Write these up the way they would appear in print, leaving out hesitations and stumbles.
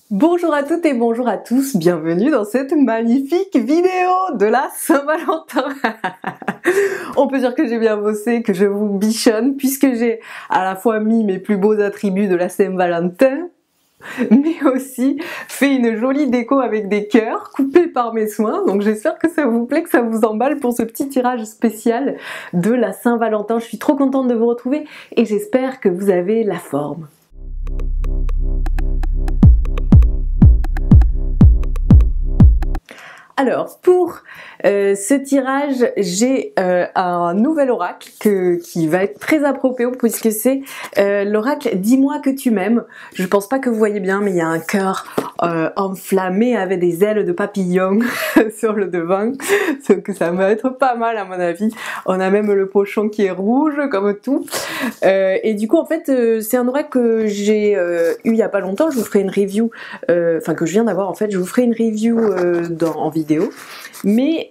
Bonjour à toutes et bonjour à tous, bienvenue dans cette magnifique vidéo de la Saint-Valentin. On peut dire que j'ai bien bossé, que je vous bichonne, puisque j'ai à la fois mis mes plus beaux attributs de la Saint-Valentin, mais aussi fait une jolie déco avec des cœurs coupés par mes soins. Donc j'espère que ça vous plaît, que ça vous emballe pour ce petit tirage spécial de la Saint-Valentin. Je suis trop contente de vous retrouver et j'espère que vous avez la forme. Alors, pour ce tirage, j'ai un nouvel oracle qui va être très approprié puisque c'est l'oracle « Dis-moi que tu m'aimes ». Je pense pas que vous voyez bien, mais il y a un cœur enflammé avec des ailes de papillon sur le devant. Donc ça va être pas mal à mon avis. On a même le pochon qui est rouge comme tout. Et du coup, en fait, c'est un oracle que j'ai eu il y a pas longtemps. Je vous ferai une review, enfin que je viens d'avoir en fait. Je vous ferai une review en vidéo. Mais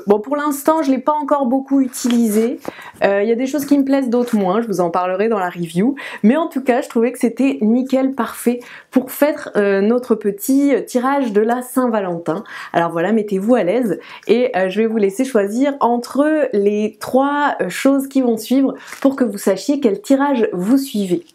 bon, pour l'instant, je l'ai pas encore beaucoup utilisé. Il y a des choses qui me plaisent, d'autres moins. Je vous en parlerai dans la review. Mais en tout cas, je trouvais que c'était nickel, parfait pour faire notre petit tirage de la Saint-Valentin. Alors voilà, mettez-vous à l'aise et je vais vous laisser choisir entre les trois choses qui vont suivre pour que vous sachiez quel tirage vous suivez.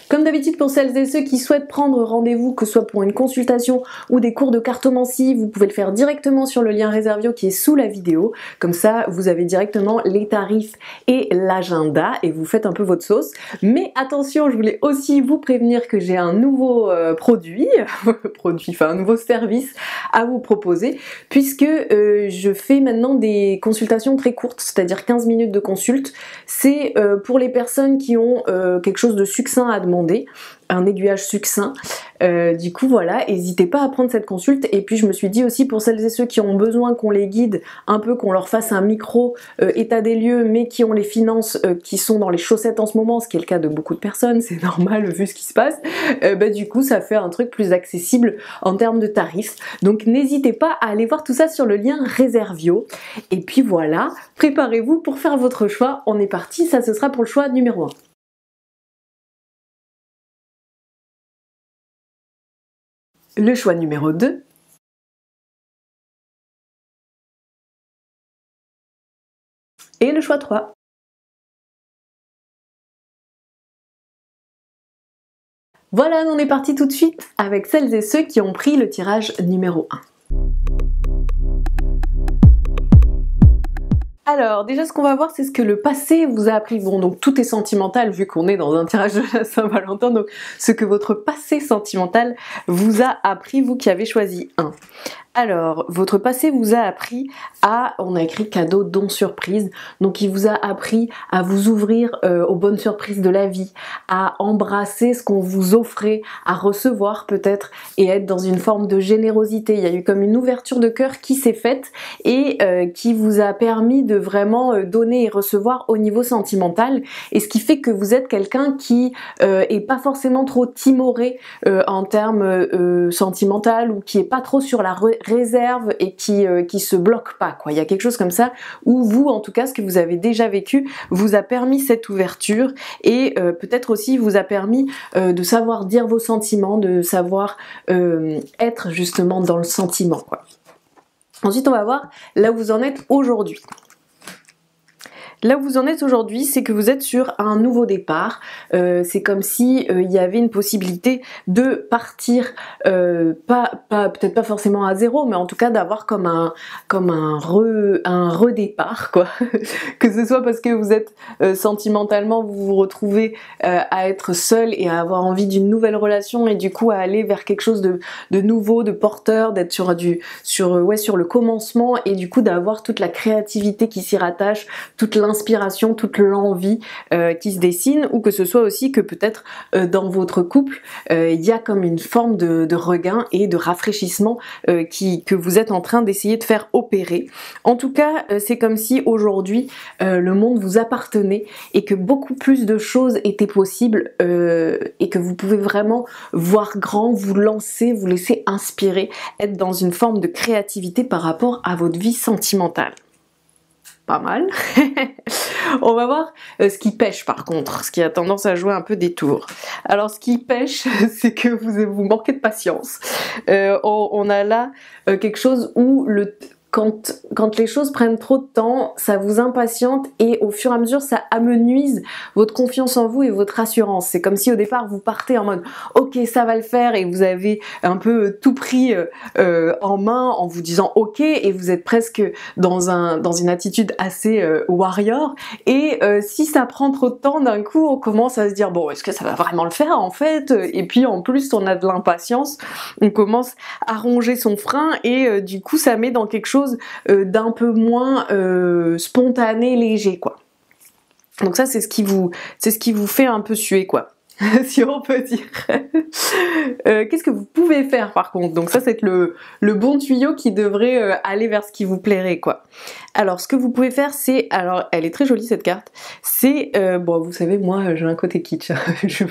Comme d'habitude, pour celles et ceux qui souhaitent prendre rendez-vous, que ce soit pour une consultation ou des cours de cartomancie, vous pouvez le faire directement sur le lien Reservio qui est sous la vidéo. Comme ça, vous avez directement les tarifs et l'agenda et vous faites un peu votre sauce. Mais attention, je voulais aussi vous prévenir que j'ai un nouveau un nouveau service à vous proposer, puisque je fais maintenant des consultations très courtes, c'est-à-dire 15 minutes de consulte. C'est pour les personnes qui ont quelque chose de succinct à demander, un aiguillage succinct. Du coup voilà, n'hésitez pas à prendre cette consulte. Et puis je me suis dit aussi pour celles et ceux qui ont besoin qu'on les guide un peu, qu'on leur fasse un micro état des lieux, mais qui ont les finances qui sont dans les chaussettes en ce moment, ce qui est le cas de beaucoup de personnes, c'est normal vu ce qui se passe, du coup ça fait un truc plus accessible en termes de tarifs. Donc n'hésitez pas à aller voir tout ça sur le lien Reservio. Et puis voilà, préparez-vous pour faire votre choix. On est parti, ça ce sera pour le choix numéro 1. Le choix numéro 2. Et le choix 3. Voilà, on est parti tout de suite avec celles et ceux qui ont pris le tirage numéro 1. Alors, déjà, ce qu'on va voir, c'est ce que le passé vous a appris. Bon, donc tout est sentimental vu qu'on est dans un tirage de la Saint-Valentin. Donc, ce que votre passé sentimental vous a appris, vous qui avez choisi 1. Alors, votre passé vous a appris à, on a écrit cadeau, don, surprise, donc il vous a appris à vous ouvrir aux bonnes surprises de la vie, à embrasser ce qu'on vous offrait, à recevoir peut-être et être dans une forme de générosité. Il y a eu comme une ouverture de cœur qui s'est faite et qui vous a permis de vraiment donner et recevoir au niveau sentimental, et ce qui fait que vous êtes quelqu'un qui est pas forcément trop timoré en termes sentimental, ou qui est pas trop sur la réserve et qui se bloque pas, quoi. Il y a quelque chose comme ça où vous, en tout cas, ce que vous avez déjà vécu vous a permis cette ouverture et peut-être aussi vous a permis de savoir dire vos sentiments, de savoir être justement dans le sentiment, quoi. Ensuite, on va voir là où vous en êtes aujourd'hui. Là où vous en êtes aujourd'hui, c'est que vous êtes sur un nouveau départ. C'est comme si il y avait une possibilité de partir, peut-être pas forcément à zéro, mais en tout cas d'avoir comme un redépart, quoi. Que ce soit parce que vous êtes sentimentalement, vous vous retrouvez à être seul et à avoir envie d'une nouvelle relation, et du coup à aller vers quelque chose de nouveau, de porteur, d'être sur le commencement, et du coup d'avoir toute la créativité qui s'y rattache, toute l'inspiration, toute l'envie qui se dessine, ou que ce soit aussi que peut-être dans votre couple il y a comme une forme de regain et de rafraîchissement que vous êtes en train d'essayer de faire opérer. En tout cas, c'est comme si aujourd'hui le monde vous appartenait et que beaucoup plus de choses étaient possibles et que vous pouvez vraiment voir grand, vous lancer, vous laisser inspirer, être dans une forme de créativité par rapport à votre vie sentimentale. pas mal. On va voir ce qui pêche par contre, ce qui a tendance à jouer un peu des tours. Alors ce qui pêche, c'est que vous manquez de patience. On a là quelque chose où quand les choses prennent trop de temps, ça vous impatiente et au fur et à mesure, ça amenuise votre confiance en vous et votre assurance. C'est comme si au départ, vous partez en mode « Ok, ça va le faire » et vous avez un peu tout pris en main en vous disant « Ok » et vous êtes presque dans une attitude assez warrior. Et si ça prend trop de temps, d'un coup, on commence à se dire « Bon, est-ce que ça va vraiment le faire en fait ?» Et puis en plus, on a de l'impatience, on commence à ronger son frein et du coup, ça met dans quelque chose d'un peu moins spontané, léger quoi. Donc ça c'est ce qui vous fait un peu suer quoi. Si on peut dire. Qu'est-ce que vous pouvez faire par contre? Donc ça c'est le bon tuyau qui devrait aller vers ce qui vous plairait quoi. Alors ce que vous pouvez faire c'est, alors elle est très jolie cette carte, c'est, bon vous savez moi j'ai un côté kitsch, je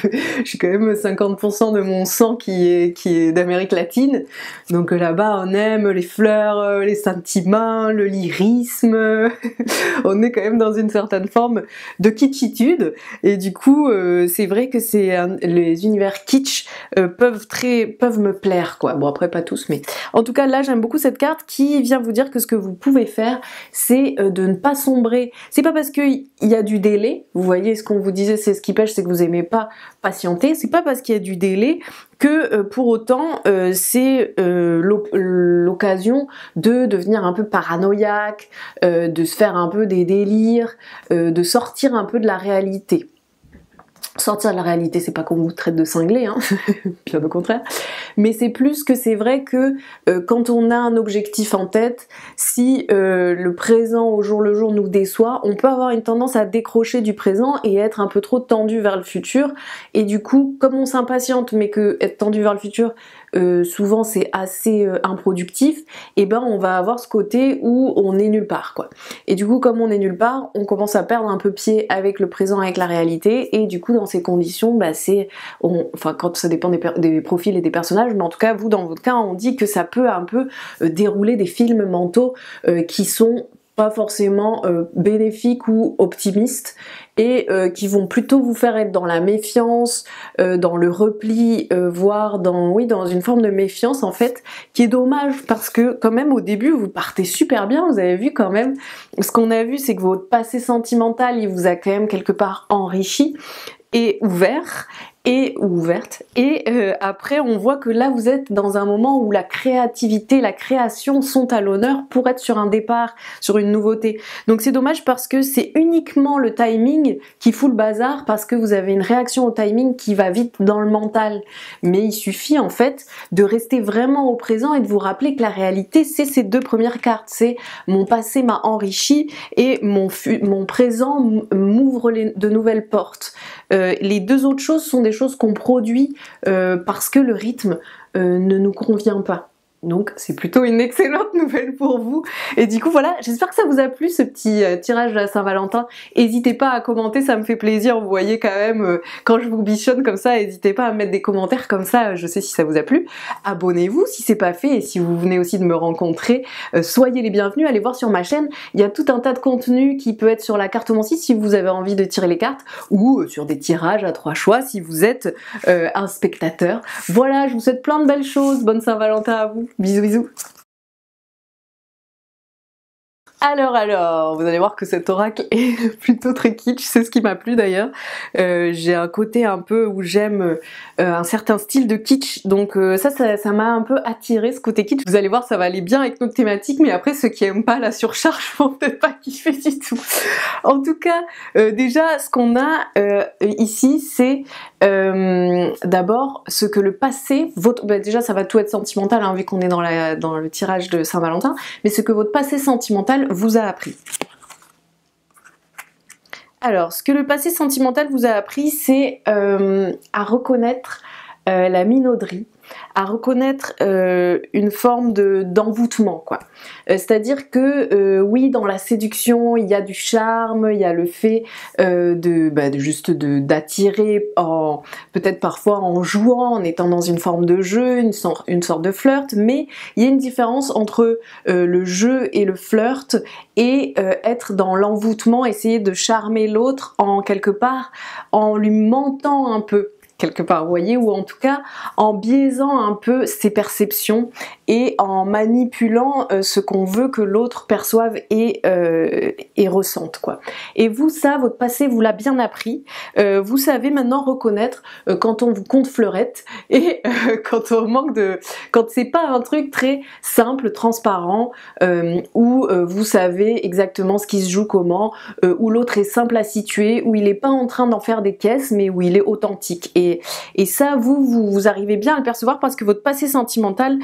suis quand même 50% de mon sang qui est d'Amérique latine, donc là-bas on aime les fleurs, les sentiments, le lyrisme, on est quand même dans une certaine forme de kitschitude, et du coup c'est vrai que les univers kitsch peuvent me plaire quoi. Bon après pas tous, mais en tout cas là j'aime beaucoup cette carte qui vient vous dire que ce que vous pouvez faire c'est de ne pas sombrer. C'est pas parce qu'il y a du délai, vous voyez ce qu'on vous disait, c'est ce qui pêche, c'est que vous aimez pas patienter, c'est pas parce qu'il y a du délai que pour autant c'est l'occasion de devenir un peu paranoïaque, de se faire un peu des délires, de sortir un peu de la réalité. Sortir de la réalité, c'est pas qu'on vous traite de cinglé, hein, bien au contraire, mais c'est plus que c'est vrai que quand on a un objectif en tête, si le présent au jour le jour nous déçoit, on peut avoir une tendance à décrocher du présent et être un peu trop tendu vers le futur, et du coup, comme on s'impatiente, mais que être tendu vers le futur, souvent c'est assez improductif, et ben on va avoir ce côté où on est nulle part quoi. Et du coup comme on est nulle part, on commence à perdre un peu pied avec le présent, avec la réalité, et du coup dans ces conditions, bah enfin quand ça dépend des profils et des personnages, mais en tout cas vous dans votre cas on dit que ça peut un peu dérouler des films mentaux qui sont pas forcément bénéfiques ou optimistes, et qui vont plutôt vous faire être dans la méfiance, dans le repli, voire dans une forme de méfiance en fait, qui est dommage parce que quand même au début vous partez super bien, vous avez vu quand même, ce qu'on a vu c'est que votre passé sentimental il vous a quand même quelque part enrichi et ouvert, ou ouverte, et après on voit que là vous êtes dans un moment où la créativité, la création sont à l'honneur pour être sur un départ, sur une nouveauté. Donc c'est dommage parce que c'est uniquement le timing qui fout le bazar, parce que vous avez une réaction au timing qui va vite dans le mental. Mais il suffit en fait de rester vraiment au présent et de vous rappeler que la réalité c'est ces deux premières cartes, c'est mon passé m'a enrichi et mon présent m'ouvre de nouvelles portes. Les deux autres choses sont des choses qu'on produit parce que le rythme ne nous convient pas. Donc c'est plutôt une excellente nouvelle pour vous. Et du coup voilà, j'espère que ça vous a plu ce petit tirage de la Saint-Valentin. N'hésitez pas à commenter, ça me fait plaisir. Vous voyez quand même, quand je vous bichonne comme ça, n'hésitez pas à mettre des commentaires comme ça, je sais si ça vous a plu. Abonnez-vous si c'est pas fait, et si vous venez aussi de me rencontrer, soyez les bienvenus, allez voir sur ma chaîne. Il y a tout un tas de contenu qui peut être sur la cartomancie si vous avez envie de tirer les cartes, ou sur des tirages à 3 choix si vous êtes un spectateur. Voilà, je vous souhaite plein de belles choses, bonne Saint-Valentin à vous. Bisous bisous. Alors, vous allez voir que cet oracle est plutôt très kitsch, c'est ce qui m'a plu d'ailleurs. J'ai un côté un peu où j'aime un certain style de kitsch, donc ça m'a un peu attiré ce côté kitsch. Vous allez voir, ça va aller bien avec notre thématique, mais après ceux qui aiment pas la surcharge vont peut-être pas kiffer du tout. En tout cas, déjà ce qu'on a ici, c'est d'abord ce que le passé, déjà ça va tout être sentimental hein, vu qu'on est dans le tirage de Saint-Valentin, mais ce que votre passé sentimental vous a appris. Alors, ce que le passé sentimental vous a appris, c'est à reconnaître la minauderie, à reconnaître une forme d'envoûtement, quoi. C'est-à-dire que oui, dans la séduction, il y a du charme, il y a le fait d'attirer, peut-être parfois en jouant, en étant dans une forme de jeu, une sorte de flirt, mais il y a une différence entre le jeu et le flirt et être dans l'envoûtement, essayer de charmer l'autre quelque part en lui mentant un peu quelque part, vous voyez, ou en tout cas en biaisant un peu ses perceptions et en manipulant ce qu'on veut que l'autre perçoive et ressente, quoi. Et vous, ça, votre passé vous l'a bien appris. Vous savez maintenant reconnaître quand on vous compte fleurette et quand c'est pas un truc très simple, transparent, où vous savez exactement ce qui se joue comment, où l'autre est simple à situer, où il est pas en train d'en faire des caisses, mais où il est authentique. Et ça, vous arrivez bien à le percevoir parce que votre passé sentimental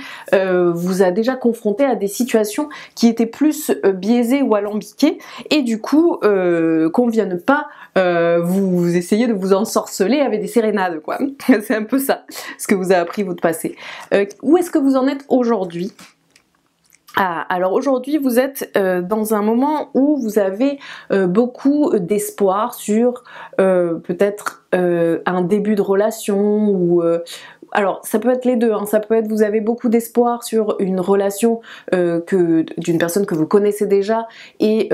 vous a déjà confronté à des situations qui étaient plus biaisées ou alambiquées, et du coup, qu'on vienne pas vous essayez de vous ensorceler avec des sérénades, quoi. C'est un peu ça, ce que vous a appris votre passé. Où est-ce que vous en êtes aujourd'hui ? Alors aujourd'hui vous êtes dans un moment où vous avez beaucoup d'espoir sur peut-être un début de relation ou alors ça peut être les deux, hein. Ça peut être vous avez beaucoup d'espoir sur une relation d'une personne que vous connaissez déjà et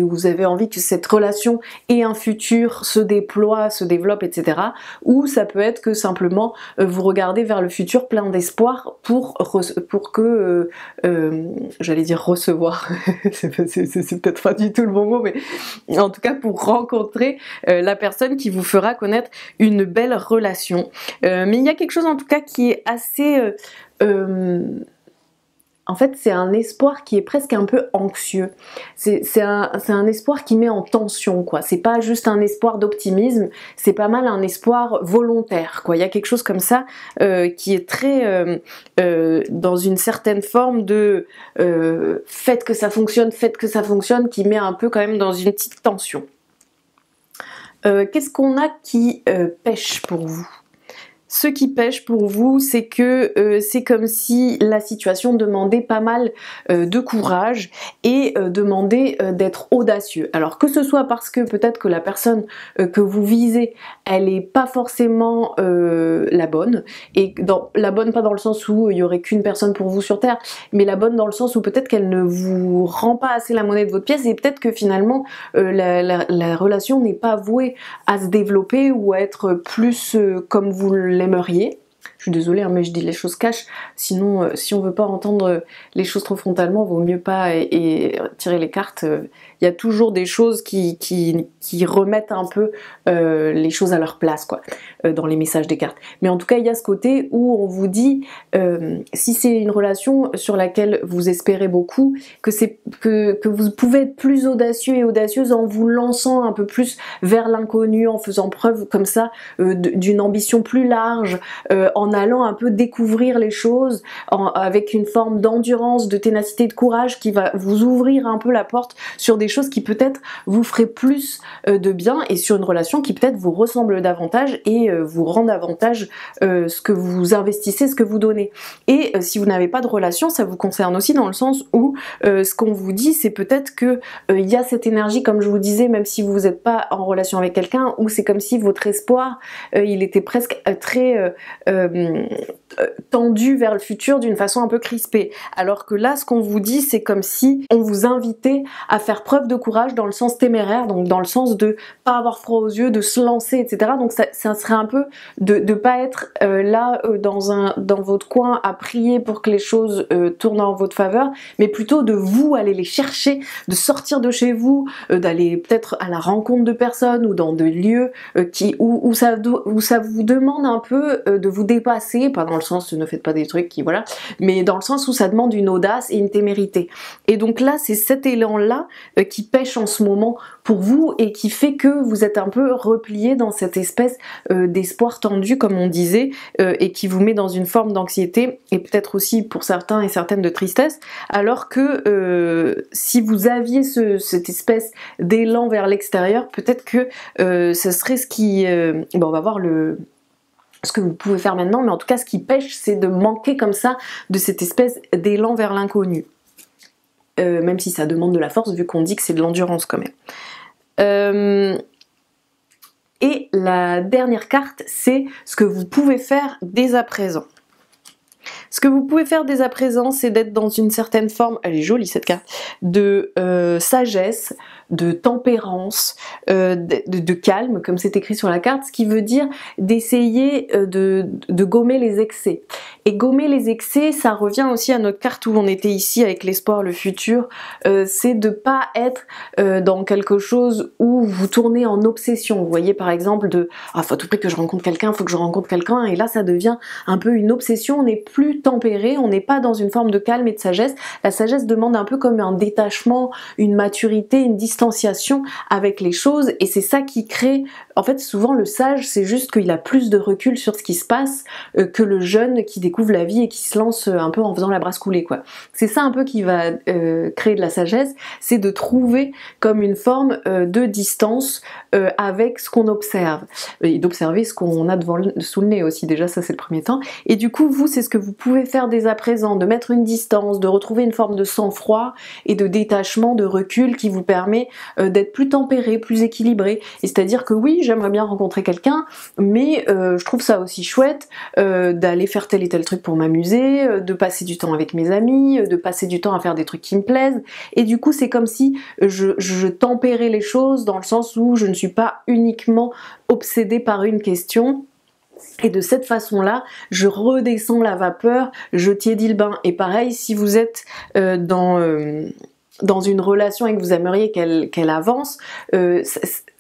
vous avez envie que cette relation ait un futur, se déploie, se développe, etc. Ou ça peut être que simplement vous regardez vers le futur plein d'espoir pour que j'allais dire recevoir, c'est peut-être pas du tout le bon mot, mais en tout cas pour rencontrer la personne qui vous fera connaître une belle relation. Mais il y a quelque chose en tout cas qui est assez... en fait, c'est un espoir qui est presque un peu anxieux. C'est un espoir qui met en tension, quoi. C'est pas juste un espoir d'optimisme, c'est pas mal un espoir volontaire, quoi. Il y a quelque chose comme ça qui est très dans une certaine forme de faites que ça fonctionne, qui met un peu quand même dans une petite tension. Qu'est-ce qu'on a qui pêche pour vous ? Ce qui pêche pour vous, c'est que c'est comme si la situation demandait pas mal de courage et demandait d'être audacieux. Alors que ce soit parce que peut-être que la personne que vous visez, elle est pas forcément la bonne, et la bonne pas dans le sens où il y aurait qu'une personne pour vous sur Terre, mais la bonne dans le sens où peut-être qu'elle ne vous rend pas assez la monnaie de votre pièce, et peut-être que finalement la relation n'est pas vouée à se développer ou à être plus comme vous l'aimeriez. Je suis désolée, hein, mais je dis les choses cash, sinon si on veut pas entendre les choses trop frontalement, vaut mieux pas et tirer les cartes. Il y a toujours des choses qui remettent un peu les choses à leur place, quoi, dans les messages des cartes. Mais en tout cas, il y a ce côté où on vous dit, si c'est une relation sur laquelle vous espérez beaucoup, que vous pouvez être plus audacieux et audacieuse en vous lançant un peu plus vers l'inconnu, en faisant preuve comme ça d'une ambition plus large, en allant un peu découvrir les choses, avec une forme d'endurance, de ténacité, de courage qui va vous ouvrir un peu la porte sur des choses qui peut-être vous feraient plus de bien, et sur une relation qui peut-être vous ressemble davantage et vous rend davantage ce que vous investissez, ce que vous donnez. Et si vous n'avez pas de relation, ça vous concerne aussi dans le sens où ce qu'on vous dit, c'est peut-être que il y a cette énergie, comme je vous disais, même si vous n'êtes pas en relation avec quelqu'un, où c'est comme si votre espoir il était presque très tendu vers le futur d'une façon un peu crispée. Alors que là, ce qu'on vous dit, c'est comme si on vous invitait à faire preuve de courage dans le sens téméraire, donc dans le sens de pas avoir froid aux yeux, de se lancer, etc. Donc ça serait un peu de pas être là dans votre coin à prier pour que les choses tournent en votre faveur, mais plutôt de vous aller les chercher, de sortir de chez vous, d'aller peut-être à la rencontre de personnes ou dans des lieux où ça vous demande un peu de vous dépasser, pas dans le sens ne faites pas des trucs qui voilà, mais dans le sens où ça demande une audace et une témérité. Et donc là, c'est cet élan-là qui pêche en ce moment pour vous et qui fait que vous êtes un peu replié dans cette espèce d'espoir tendu, comme on disait, et qui vous met dans une forme d'anxiété et peut-être aussi pour certains et certaines de tristesse, alors que si vous aviez cette espèce d'élan vers l'extérieur, peut-être que ce serait ce qui... on va voir ce que vous pouvez faire maintenant, mais en tout cas ce qui pêche, c'est de manquer comme ça de cette espèce d'élan vers l'inconnu. Même si ça demande de la force, vu qu'on dit que c'est de l'endurance quand même. Et la dernière carte, c'est ce que vous pouvez faire dès à présent. Ce que vous pouvez faire dès à présent, c'est d'être dans une certaine forme, elle est jolie cette carte, de sagesse, de tempérance, de calme, comme c'est écrit sur la carte, ce qui veut dire d'essayer de gommer les excès. Et gommer les excès, ça revient aussi à notre carte où on était ici avec l'espoir, le futur, c'est de pas être dans quelque chose où vous tournez en obsession. Vous voyez par exemple de « ah, faut à tout prix que je rencontre quelqu'un, faut que je rencontre quelqu'un » et là ça devient un peu une obsession, on n'est plus tempéré, on n'est pas dans une forme de calme et de sagesse. La sagesse demande un peu comme un détachement, une maturité, une distanciation avec les choses et c'est ça qui crée, en fait souvent le sage c'est juste qu'il a plus de recul sur ce qui se passe que le jeune qui découvre la vie et qui se lance un peu en faisant la brasse coulée quoi. C'est ça un peu qui va créer de la sagesse, c'est de trouver comme une forme de distance avec ce qu'on observe et d'observer ce qu'on a sous le nez aussi, déjà ça c'est le premier temps. Et du coup vous c'est ce que vous pouvez faire dès à présent, de mettre une distance, de retrouver une forme de sang-froid et de détachement, de recul qui vous permet d'être plus tempéré, plus équilibré. Et c'est-à-dire que oui, j'aimerais bien rencontrer quelqu'un, mais je trouve ça aussi chouette d'aller faire tel et tel truc pour m'amuser, de passer du temps avec mes amis, de passer du temps à faire des trucs qui me plaisent. Et du coup, c'est comme si je tempérais les choses dans le sens où je ne suis pas uniquement obsédée par une question. Et de cette façon-là, je redescends la vapeur, je tiédis le bain. Et pareil, si vous êtes dans une relation et que vous aimeriez qu'elle avance,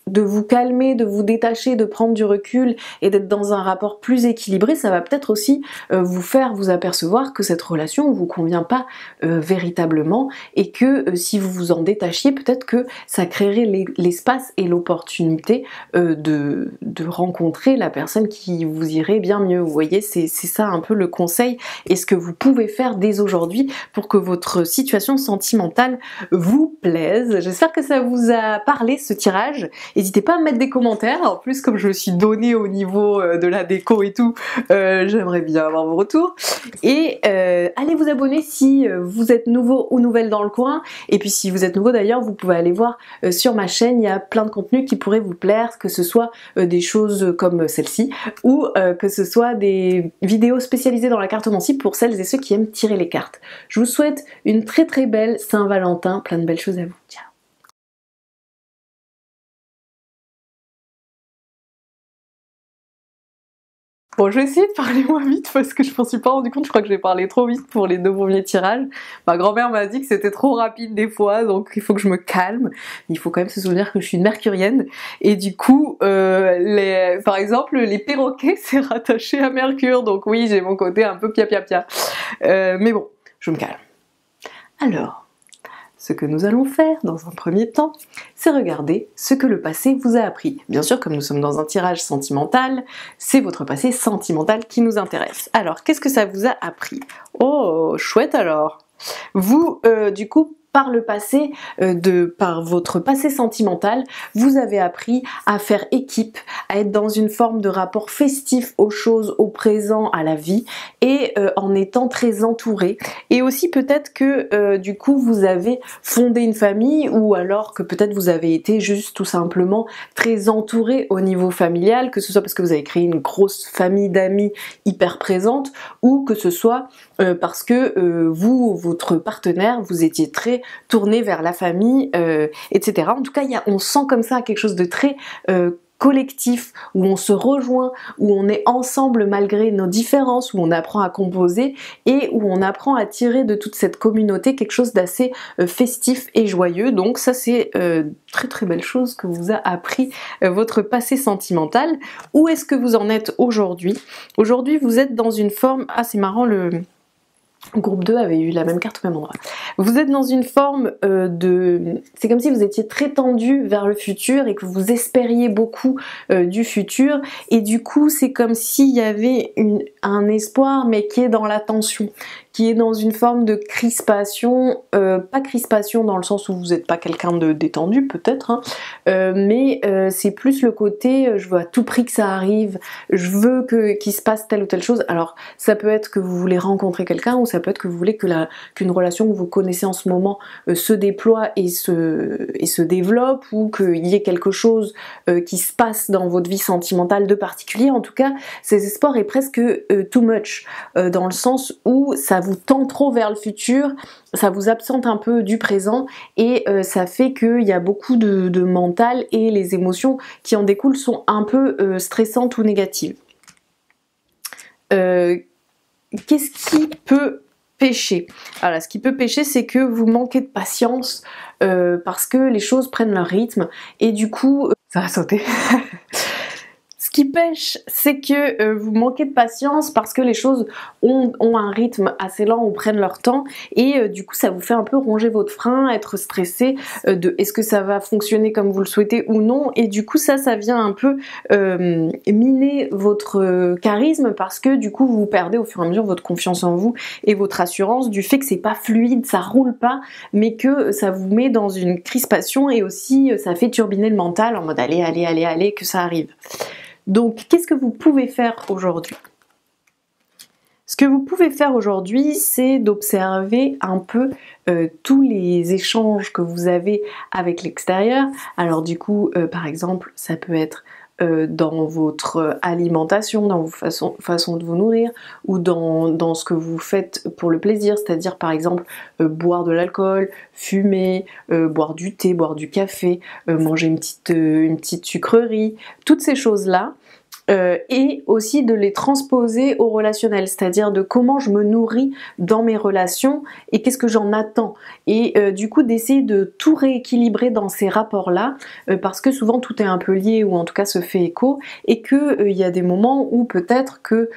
de vous calmer, de vous détacher, de prendre du recul et d'être dans un rapport plus équilibré, ça va peut-être aussi vous faire vous apercevoir que cette relation ne vous convient pas véritablement et que si vous vous en détachiez, peut-être que ça créerait l'espace et l'opportunité de rencontrer la personne qui vous irait bien mieux. Vous voyez, c'est ça un peu le conseil et ce que vous pouvez faire dès aujourd'hui pour que votre situation sentimentale vous plaise. J'espère que ça vous a parlé ce tirage. N'hésitez pas à me mettre des commentaires, en plus comme je me suis donnée au niveau de la déco et tout, j'aimerais bien avoir vos retours. Et allez vous abonner si vous êtes nouveau ou nouvelle dans le coin, et puis si vous êtes nouveau d'ailleurs, vous pouvez aller voir sur ma chaîne, il y a plein de contenus qui pourraient vous plaire, que ce soit des choses comme celle-ci, ou que ce soit des vidéos spécialisées dans la cartomancie pour celles et ceux qui aiment tirer les cartes. Je vous souhaite une très très belle Saint-Valentin, plein de belles choses à vous. Ciao. Bon, je vais essayer de parler moins vite parce que je m'en suis pas rendu compte, je crois que j'ai parlé trop vite pour les 2 premiers tirages. Ma grand-mère m'a dit que c'était trop rapide des fois, donc il faut que je me calme. Il faut quand même se souvenir que je suis une mercurienne. Et du coup, par exemple, les perroquets, c'est rattaché à Mercure, donc oui, j'ai mon côté un peu pia-pia-pia. Mais bon, je me calme. Alors, ce que nous allons faire dans un premier temps, c'est regarder ce que le passé vous a appris. Bien sûr, comme nous sommes dans un tirage sentimental, c'est votre passé sentimental qui nous intéresse. Alors, qu'est-ce que ça vous a appris? Oh, chouette alors! Vous, du coup, par le passé, par votre passé sentimental, vous avez appris à faire équipe, à être dans une forme de rapport festif aux choses, au présent, à la vie, et en étant très entouré. Et aussi peut-être que du coup vous avez fondé une famille, ou alors que peut-être vous avez été juste tout simplement très entouré au niveau familial, que ce soit parce que vous avez créé une grosse famille d'amis hyper présente, ou que ce soit parce que vous, votre partenaire, vous étiez très tourné vers la famille, etc. En tout cas, on sent comme ça quelque chose de très collectif, où on se rejoint, où on est ensemble malgré nos différences, où on apprend à composer et où on apprend à tirer de toute cette communauté quelque chose d'assez festif et joyeux. Donc ça c'est très très belle chose que vous a appris votre passé sentimental. Où est-ce que vous en êtes aujourd'hui? Aujourd'hui vous êtes dans une forme, ah c'est marrant Groupe 2 avait eu la même carte au même endroit. Vous êtes dans une forme de... C'est comme si vous étiez très tendu vers le futur et que vous espériez beaucoup du futur. Et du coup, c'est comme s'il y avait un espoir, mais qui est dans la tension, qui est dans une forme de crispation. Pas crispation dans le sens où vous n'êtes pas quelqu'un de détendu, peut-être, hein, mais c'est plus le côté je veux à tout prix que ça arrive, je veux qu'il se passe telle ou telle chose. Alors, ça peut être que vous voulez rencontrer quelqu'un, ou ça peut être que vous voulez qu'une relation que vous connaissez en ce moment se déploie et se développe, ou qu'il y ait quelque chose qui se passe dans votre vie sentimentale de particulier. En tout cas, ces espoirs est presque too much, dans le sens où ça vous tend trop vers le futur, ça vous absente un peu du présent, et ça fait qu'il y a beaucoup de mental, et les émotions qui en découlent sont un peu stressantes ou négatives. Qu'est-ce qui peut pêcher? Voilà, ce qui peut pêcher, c'est que vous manquez de patience parce que les choses prennent leur rythme, et du coup, ça va sauter. Ce qui pêche, c'est que vous manquez de patience parce que les choses ont un rythme assez lent ou prennent leur temps, et du coup ça vous fait un peu ronger votre frein, être stressé de est-ce que ça va fonctionner comme vous le souhaitez ou non, et du coup ça vient un peu miner votre charisme, parce que du coup vous perdez au fur et à mesure votre confiance en vous et votre assurance du fait que c'est pas fluide, ça roule pas, mais que ça vous met dans une crispation, et aussi ça fait turbiner le mental en mode allez, allez, allez, allez, que ça arrive. Donc, qu'est-ce que vous pouvez faire aujourd'hui? Ce que vous pouvez faire aujourd'hui, c'est d'observer un peu tous les échanges que vous avez avec l'extérieur. Alors du coup, par exemple, ça peut être dans votre alimentation, dans vos façons de vous nourrir, ou dans ce que vous faites pour le plaisir, c'est-à-dire par exemple boire de l'alcool, fumer, boire du thé, boire du café, manger une petite sucrerie, toutes ces choses-là. Et aussi de les transposer au relationnel, c'est-à-dire de comment je me nourris dans mes relations et qu'est-ce que j'en attends, et du coup d'essayer de tout rééquilibrer dans ces rapports-là, parce que souvent tout est un peu lié, ou en tout cas se fait écho, et que il y a des moments où peut-être que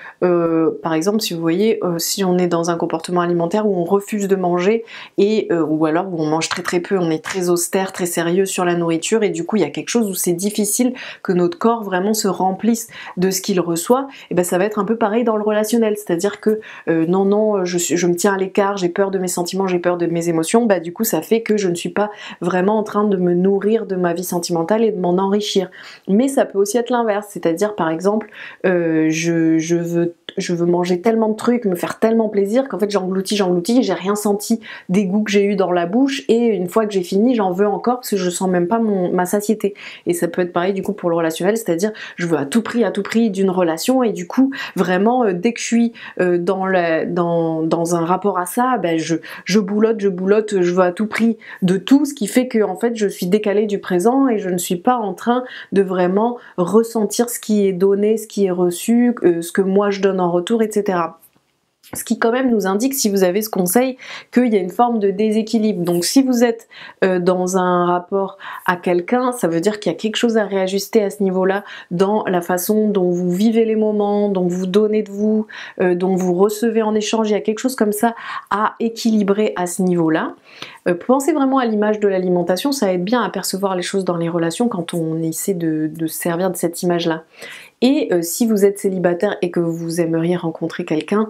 par exemple, si vous voyez, si on est dans un comportement alimentaire où on refuse de manger, et ou alors où on mange très très peu, on est très austère, très sérieux sur la nourriture, et du coup il y a quelque chose où c'est difficile que notre corps vraiment se remplisse de ce qu'il reçoit, et ben ça va être un peu pareil dans le relationnel, c'est-à-dire que non, je me tiens à l'écart, j'ai peur de mes sentiments, j'ai peur de mes émotions, bah du coup ça fait que je ne suis pas vraiment en train de me nourrir de ma vie sentimentale et de m'en enrichir. Mais ça peut aussi être l'inverse, c'est-à-dire par exemple je veux manger tellement de trucs, me faire tellement plaisir qu'en fait j'engloutis, j'ai rien senti des goûts que j'ai eu dans la bouche, et une fois que j'ai fini j'en veux encore parce que je sens même pas ma satiété. Et ça peut être pareil du coup pour le relationnel, c'est-à-dire je veux à tout prix d'une relation, et du coup vraiment dès que je suis dans un rapport à ça, ben, je boulotte, je veux à tout prix de tout, ce qui fait que en fait je suis décalée du présent, et je ne suis pas en train de vraiment ressentir ce qui est donné, ce qui est reçu, ce que moi je donne en retour, etc. Ce qui quand même nous indique, si vous avez ce conseil, qu'il y a une forme de déséquilibre. Donc si vous êtes dans un rapport à quelqu'un, ça veut dire qu'il y a quelque chose à réajuster à ce niveau-là, dans la façon dont vous vivez les moments, dont vous donnez de vous, dont vous recevez en échange. Il y a quelque chose comme ça à équilibrer à ce niveau-là. Pensez vraiment à l'image de l'alimentation, ça aide bien à percevoir les choses dans les relations quand on essaie de se servir de cette image-là. Et si vous êtes célibataire et que vous aimeriez rencontrer quelqu'un,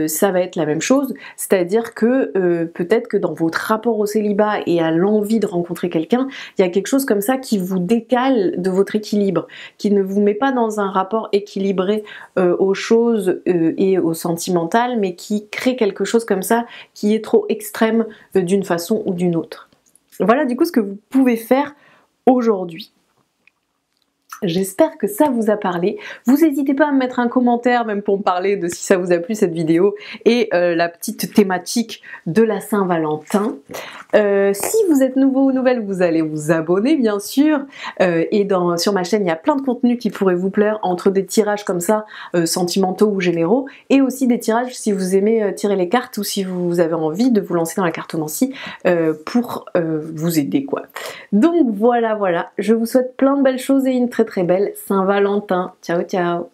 ça va être la même chose, c'est-à-dire que peut-être que dans votre rapport au célibat et à l'envie de rencontrer quelqu'un, il y a quelque chose comme ça qui vous décale de votre équilibre, qui ne vous met pas dans un rapport équilibré aux choses et au sentimental, mais qui crée quelque chose comme ça qui est trop extrême d'une façon ou d'une autre. Voilà du coup ce que vous pouvez faire aujourd'hui. J'espère que ça vous a parlé. Vous n'hésitez pas à me mettre un commentaire, même pour me parler de si ça vous a plu cette vidéo, et la petite thématique de la Saint-Valentin. Si vous êtes nouveau ou nouvelle, vous allez vous abonner bien sûr, et sur ma chaîne il y a plein de contenus qui pourraient vous plaire, entre des tirages comme ça, sentimentaux ou généraux, et aussi des tirages si vous aimez tirer les cartes, ou si vous avez envie de vous lancer dans la cartomancie pour vous aider quoi. Donc voilà, je vous souhaite plein de belles choses et une très belle Saint-Valentin. Ciao ciao.